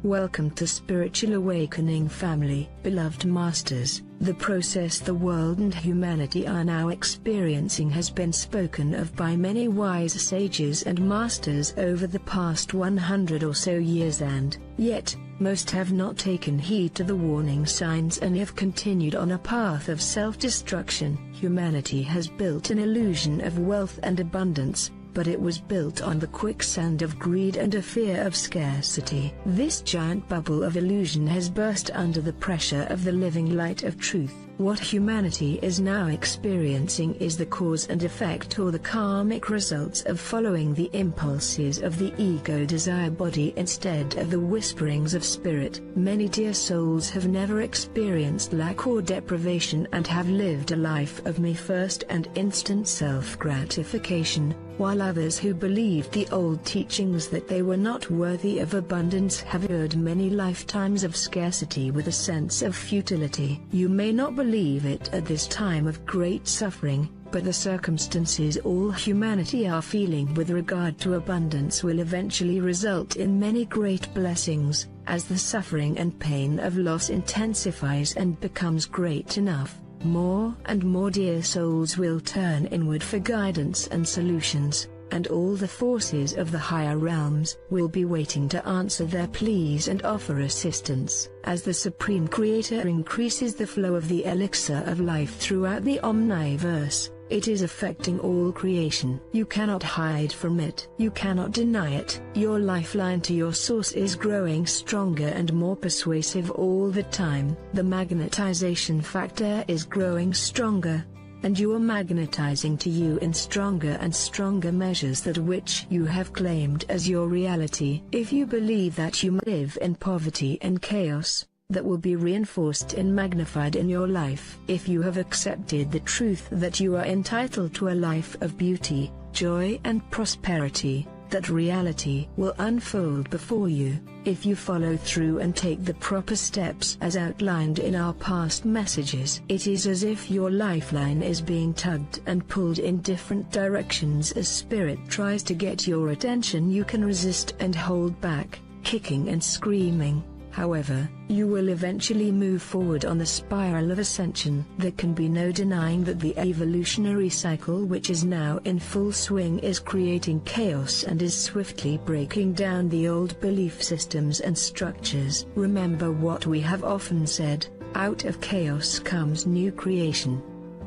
Welcome to Spiritual Awakening family. Beloved Masters, the process the world and humanity are now experiencing has been spoken of by many wise sages and masters over the past 100 or so years, and yet, most have not taken heed to the warning signs and have continued on a path of self-destruction. Humanity has built an illusion of wealth and abundance, but it was built on the quicksand of greed and a fear of scarcity. This giant bubble of illusion has burst under the pressure of the living light of truth. What humanity is now experiencing is the cause and effect, or the karmic results of following the impulses of the ego desire body instead of the whisperings of spirit. Many dear souls have never experienced lack or deprivation and have lived a life of me first and instant self-gratification, while others who believed the old teachings that they were not worthy of abundance have endured many lifetimes of scarcity with a sense of futility. You may not believe it at this time of great suffering, but the circumstances all humanity are feeling with regard to abundance will eventually result in many great blessings, as the suffering and pain of loss intensifies and becomes great enough. More and more dear souls will turn inward for guidance and solutions, and all the forces of the higher realms will be waiting to answer their pleas and offer assistance. As the Supreme Creator increases the flow of the elixir of life throughout the omniverse, it is affecting all creation. You cannot hide from it. You cannot deny it. Your lifeline to your source is growing stronger and more persuasive all the time. The magnetization factor is growing stronger, and you are magnetizing to you in stronger and stronger measures that which you have claimed as your reality. If you believe that you live in poverty and chaos, that will be reinforced and magnified in your life. If you have accepted the truth that you are entitled to a life of beauty, joy and prosperity, that reality will unfold before you. If you follow through and take the proper steps as outlined in our past messages, it is as if your lifeline is being tugged and pulled in different directions as spirit tries to get your attention. You can resist and hold back, kicking and screaming. However, you will eventually move forward on the spiral of ascension. There can be no denying that the evolutionary cycle, which is now in full swing, is creating chaos and is swiftly breaking down the old belief systems and structures. Remember what we have often said: out of chaos comes new creation.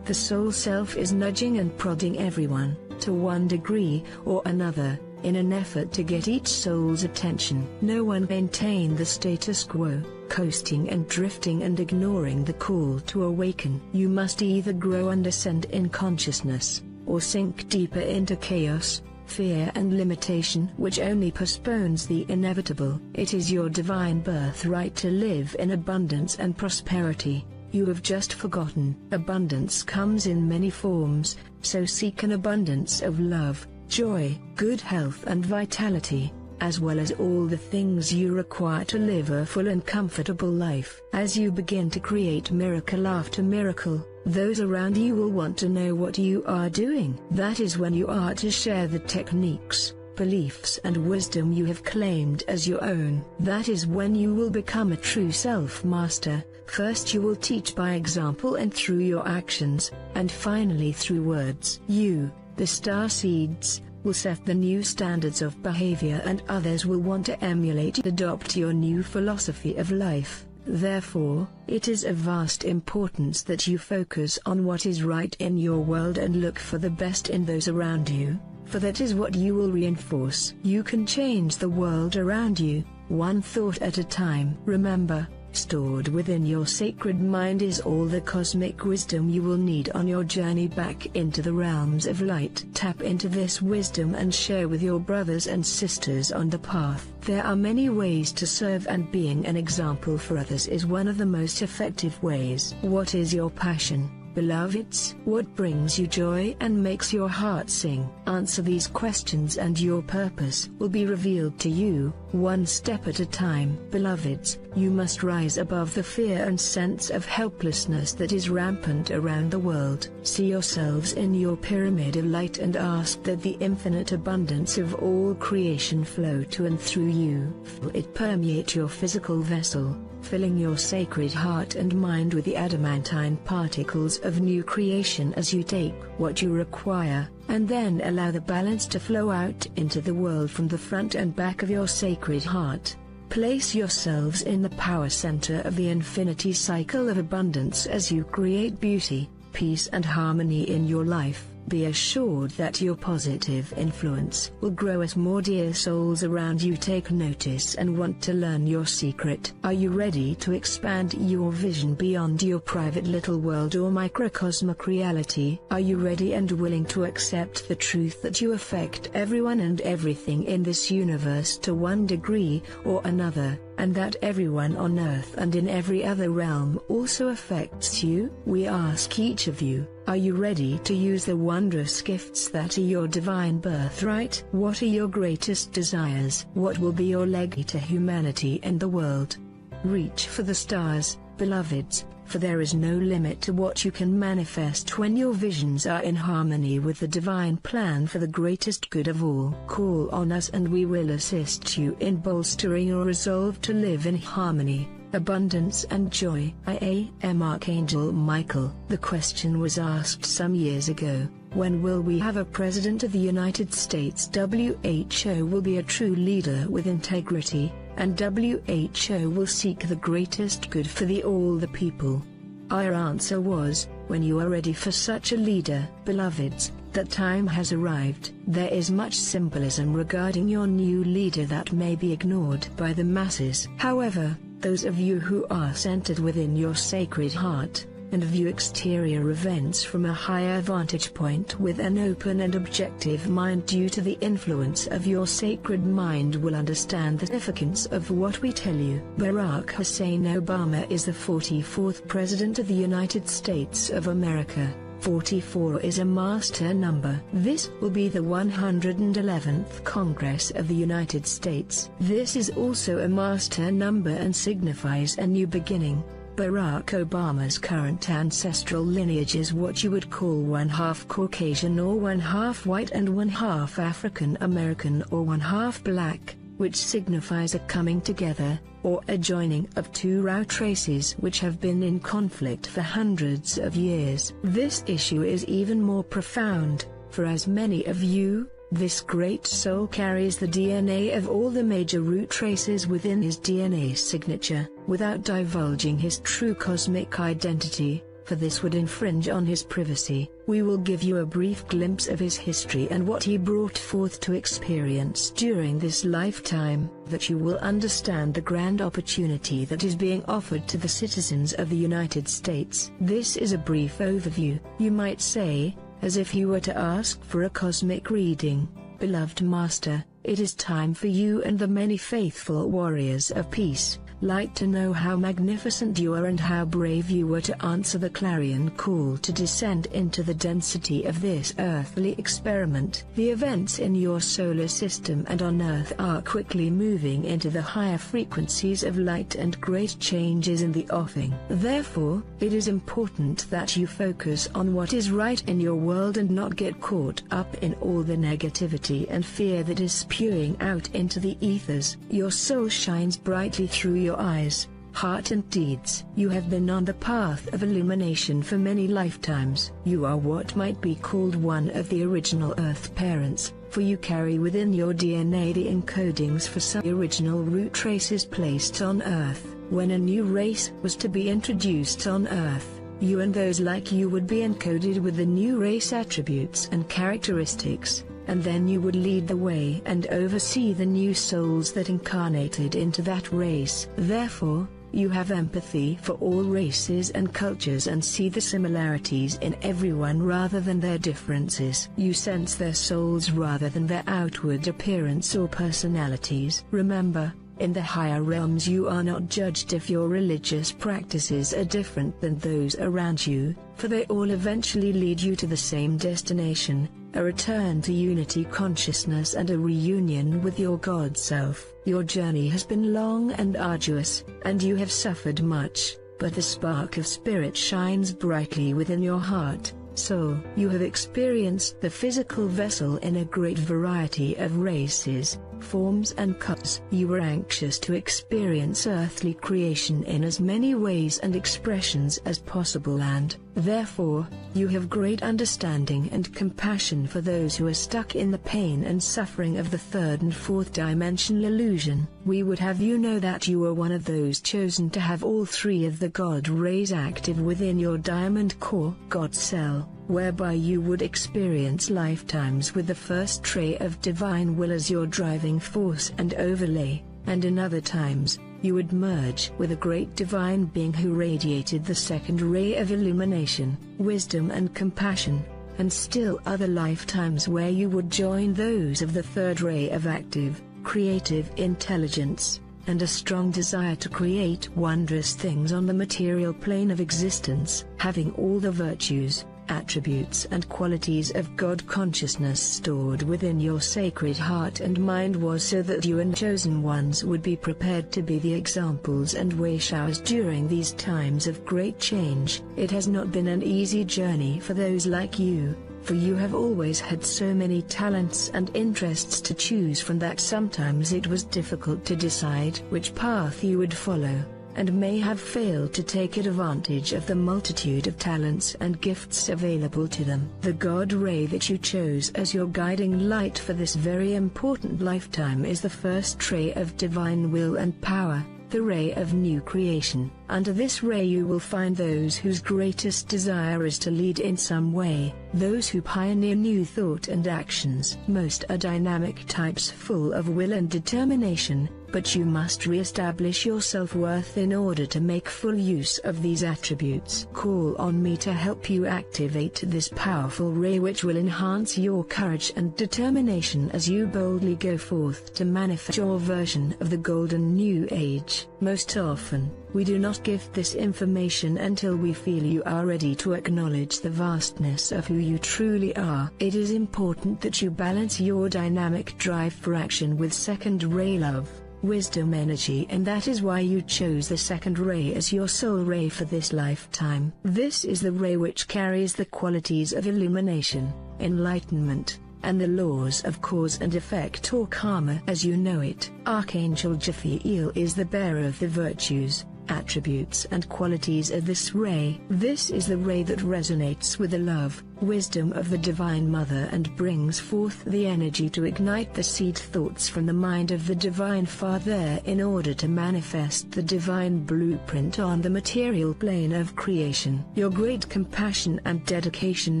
The soul self is nudging and prodding everyone, to one degree or another, in an effort to get each soul's attention. No one maintain the status quo, coasting and drifting and ignoring the call to awaken. You must either grow and ascend in consciousness, or sink deeper into chaos, fear and limitation, which only postpones the inevitable. It is your divine birthright to live in abundance and prosperity. You have just forgotten. Abundance comes in many forms, so seek an abundance of love, joy, good health and vitality, as well as all the things you require to live a full and comfortable life. As you begin to create miracle after miracle, those around you will want to know what you are doing. That is when you are to share the techniques, beliefs and wisdom you have claimed as your own. That is when you will become a true self-master. First you will teach by example and through your actions, and finally through words. You, the star seeds, will set the new standards of behavior, and others will want to emulate and adopt your new philosophy of life. Therefore, it is of vast importance that you focus on what is right in your world and look for the best in those around you, for that is what you will reinforce. You can change the world around you, one thought at a time. Remember, stored within your sacred mind is all the cosmic wisdom you will need on your journey back into the realms of light. Tap into this wisdom and share with your brothers and sisters on the path. There are many ways to serve, and being an example for others is one of the most effective ways. What is your passion, Beloveds, what brings you joy and makes your heart sing? Answer these questions and your purpose will be revealed to you, one step at a time. Beloveds, you must rise above the fear and sense of helplessness that is rampant around the world. See yourselves in your pyramid of light and ask that the infinite abundance of all creation flow to and through you. It permeate your physical vessel, filling your sacred heart and mind with the adamantine particles of new creation as you take what you require, and then allow the balance to flow out into the world from the front and back of your sacred heart. Place yourselves in the power center of the infinity cycle of abundance as you create beauty, peace and harmony in your life. Be assured that your positive influence will grow as more dear souls around you take notice and want to learn your secret. Are you ready to expand your vision beyond your private little world or microcosmic reality? Are you ready and willing to accept the truth that you affect everyone and everything in this universe to one degree or another, and that everyone on Earth and in every other realm also affects you? We ask each of you, are you ready to use the wondrous gifts that are your divine birthright? What are your greatest desires? What will be your legacy to humanity and the world? Reach for the stars, beloveds, for there is no limit to what you can manifest when your visions are in harmony with the divine plan for the greatest good of all. Call on us and we will assist you in bolstering your resolve to live in harmony, abundance and joy. I am Archangel Micheal. The question was asked some years ago, when will we have a President of the United States? WHO will be a true leader with integrity, and WHO will seek the greatest good for all the people. Our answer was, when you are ready for such a leader, beloveds, that time has arrived. There is much symbolism regarding your new leader that may be ignored by the masses. However, those of you who are centered within your sacred heart, and view exterior events from a higher vantage point with an open and objective mind due to the influence of your sacred mind will understand the significance of what we tell you. Barack Hussein Obama is the 44th President of the United States of America. 44 is a master number. This will be the 111th Congress of the United States. This is also a master number and signifies a new beginning. Barack Obama's current ancestral lineage is what you would call one-half Caucasian or one-half white and one-half African American or one-half black, which signifies a coming together, or a joining of two root races which have been in conflict for hundreds of years. This issue is even more profound, for as many of you, this great soul carries the DNA of all the major root races within his DNA signature, without divulging his true cosmic identity, for this would infringe on his privacy. We will give you a brief glimpse of his history and what he brought forth to experience during this lifetime, that you will understand the grand opportunity that is being offered to the citizens of the United States. This is a brief overview, you might say, as if he were to ask for a cosmic reading. Beloved Master, it is time for you and the many faithful warriors of peace, light to know how magnificent you are and how brave you were to answer the clarion call to descend into the density of this earthly experiment. The events in your solar system and on Earth are quickly moving into the higher frequencies of light and great changes in the offing. Therefore, it is important that you focus on what is right in your world and not get caught up in all the negativity and fear that is spewing out into the ethers. Your soul shines brightly through your eyes, heart and deeds. You have been on the path of illumination for many lifetimes. You are what might be called one of the original Earth parents, for you carry within your DNA the encodings for some original root traces placed on Earth. When a new race was to be introduced on Earth, you and those like you would be encoded with the new race attributes and characteristics, and then you would lead the way and oversee the new souls that incarnated into that race. Therefore, you have empathy for all races and cultures and see the similarities in everyone rather than their differences. You sense their souls rather than their outward appearance or personalities. Remember, In the higher realms you are not judged if your religious practices are different than those around you, for they all eventually lead you to the same destination, a return to unity consciousness and a reunion with your God self. Your journey has been long and arduous, and you have suffered much, but the spark of spirit shines brightly within your heart. So, you have experienced the physical vessel in a great variety of races, forms and cuts. You were anxious to experience earthly creation in as many ways and expressions as possible, and, therefore, you have great understanding and compassion for those who are stuck in the pain and suffering of the third and fourth dimensional illusion. We would have you know that you are one of those chosen to have all three of the God rays active within your diamond core God cell, whereby you would experience lifetimes with the first ray of divine will as your driving force and overlay, and in other times, you would merge with a great divine being who radiated the second ray of illumination, wisdom and compassion, and still other lifetimes where you would join those of the third ray of active, creative intelligence, and a strong desire to create wondrous things on the material plane of existence, having all the virtues, attributes and qualities of God consciousness stored within your sacred heart and mind was so that you and chosen ones would be prepared to be the examples and way showers during these times of great change. It has not been an easy journey for those like you, for you have always had so many talents and interests to choose from that sometimes it was difficult to decide which path you would follow, and may have failed to take advantage of the multitude of talents and gifts available to them. The God ray that you chose as your guiding light for this very important lifetime is the first ray of divine will and power, the ray of new creation. Under this ray you will find those whose greatest desire is to lead in some way, those who pioneer new thought and actions. Most are dynamic types full of will and determination, but you must re-establish your self-worth in order to make full use of these attributes. Call on me to help you activate this powerful ray which will enhance your courage and determination as you boldly go forth to manifest your version of the golden new age. Most often, we do not give this information until we feel you are ready to acknowledge the vastness of who you truly are. It is important that you balance your dynamic drive for action with second ray love, wisdom energy, and that is why you chose the second ray as your soul ray for this lifetime. This is the ray which carries the qualities of illumination, enlightenment, and the laws of cause and effect or karma as you know it. Archangel GIFL is the bearer of the virtues, attributes and qualities of this ray. This is the ray that resonates with the love, wisdom of the Divine Mother and brings forth the energy to ignite the seed thoughts from the mind of the Divine Father in order to manifest the divine blueprint on the material plane of creation. Your great compassion and dedication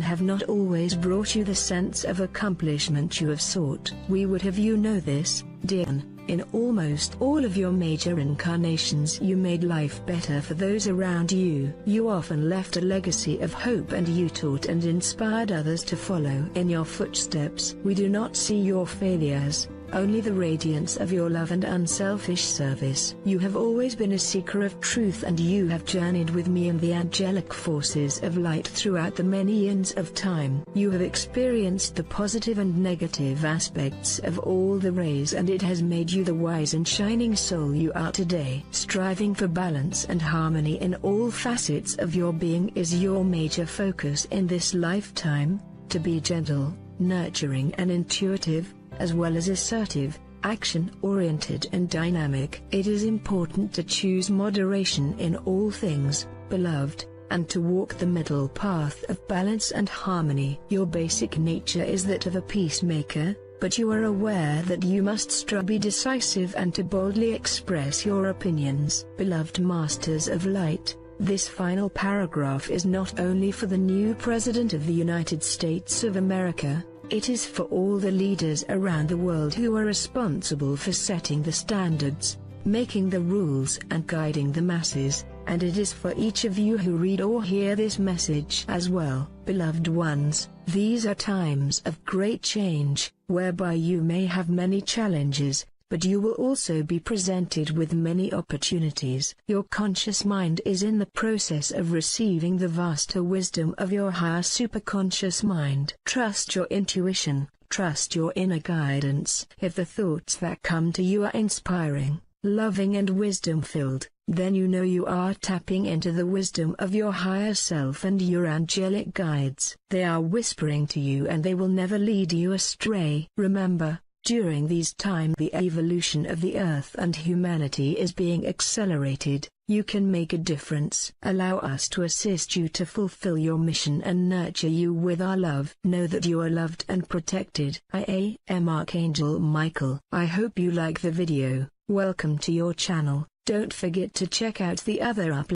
have not always brought you the sense of accomplishment you have sought. We would have you know this, dear one. In almost all of your major incarnations you made life better for those around you. You often left a legacy of hope and you taught and inspired others to follow in your footsteps. We do not see your failures, only the radiance of your love and unselfish service. You have always been a seeker of truth and you have journeyed with me and the angelic forces of light throughout the many eons of time. You have experienced the positive and negative aspects of all the rays and it has made you the wise and shining soul you are today. Striving for balance and harmony in all facets of your being is your major focus in this lifetime, to be gentle, nurturing and intuitive, as well as assertive, action-oriented and dynamic. It is important to choose moderation in all things, beloved, and to walk the middle path of balance and harmony. Your basic nature is that of a peacemaker, but you are aware that you must be decisive and to boldly express your opinions. Beloved Masters of Light, this final paragraph is not only for the new President of the United States of America, it is for all the leaders around the world who are responsible for setting the standards, making the rules and guiding the masses, and it is for each of you who read or hear this message as well. Beloved ones, these are times of great change, whereby you may have many challenges, but you will also be presented with many opportunities. Your conscious mind is in the process of receiving the vaster wisdom of your higher superconscious mind. Trust your intuition, trust your inner guidance. If the thoughts that come to you are inspiring, loving and wisdom-filled, then you know you are tapping into the wisdom of your higher self and your angelic guides. They are whispering to you and they will never lead you astray. Remember, during these times the evolution of the earth and humanity is being accelerated. You can make a difference. Allow us to assist you to fulfill your mission and nurture you with our love. Know that you are loved and protected. I am Archangel Micheal. I hope you like the video. Welcome to your channel. Don't forget to check out the other uploads.